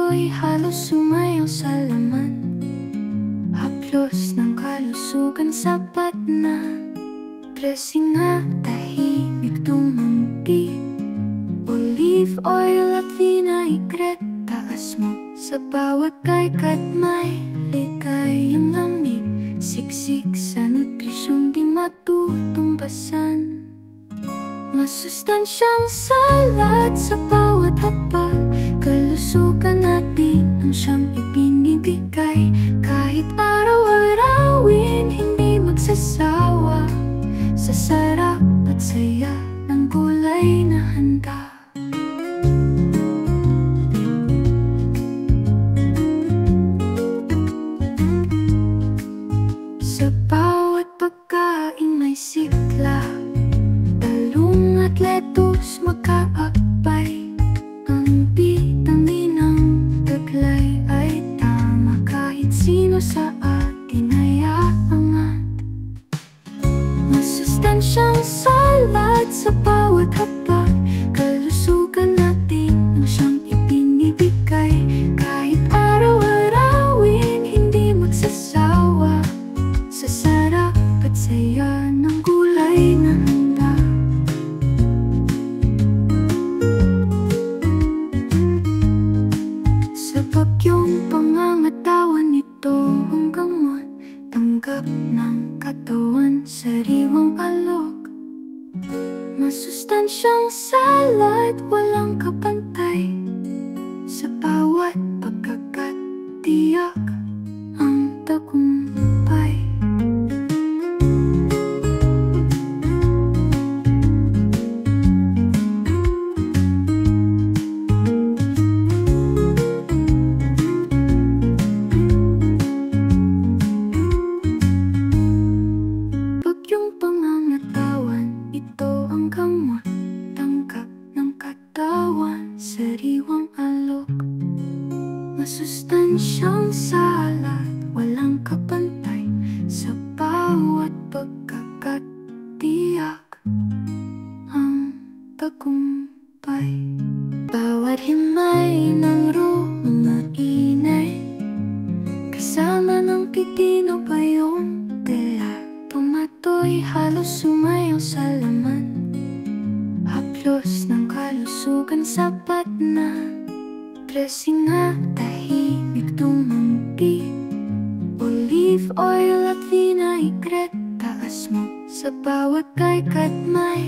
ito'y halos sumayaw sa laman. Haplos ng kalusugan sapat na. Dressing na tahimik tumanggi. Olive oil at vinaigrette, taas mo sa bawat kaykat may ligayang lamig. Siksik sa nutrisyong di matutumbasan. Masustansyang salat sa bawat hapag. Kalusugan natin ang siyang ibinibigay. Kahit araw-arawin, hindi magsasawa sa sarap at saya ng gulay na handa. Sa bawat pagkain may sigla. Talong at lettuce magkaakbay. Ang bitaminang taglay ay tama kahit sino sa atin ay aangat. Masustansyang salat sa bawat hapag. Kalusugan natin ang siyang ibinibigay. Kahit araw-arawin, hindi magsasawa sa sarap at saya ng gulay na handa. Sa bagyong pangangatawan, ito ang gamot. Tanggap ng katawan, sariwang alok. Masustansyang salad, walang kapantay. Sa bawat pagkagat, tiyak ang tagumpay. Bagyong pangangatawan, ito ang gamot. Tanggap ng katawan, sariwang alok. Masustansyang salad, walang kapantay. Sa bawat pagkagat, tiyak ang tagumpay. Bawat himay ng raw mainay, kasama ng pipino pa yung tela. Tomato'y halos sumayaw sa laman. Haplos ng kalusugan sapat na. Dressing na tahimik tumanggi. Olive oil at vinaigrette, taas mo sa bawat kaykat may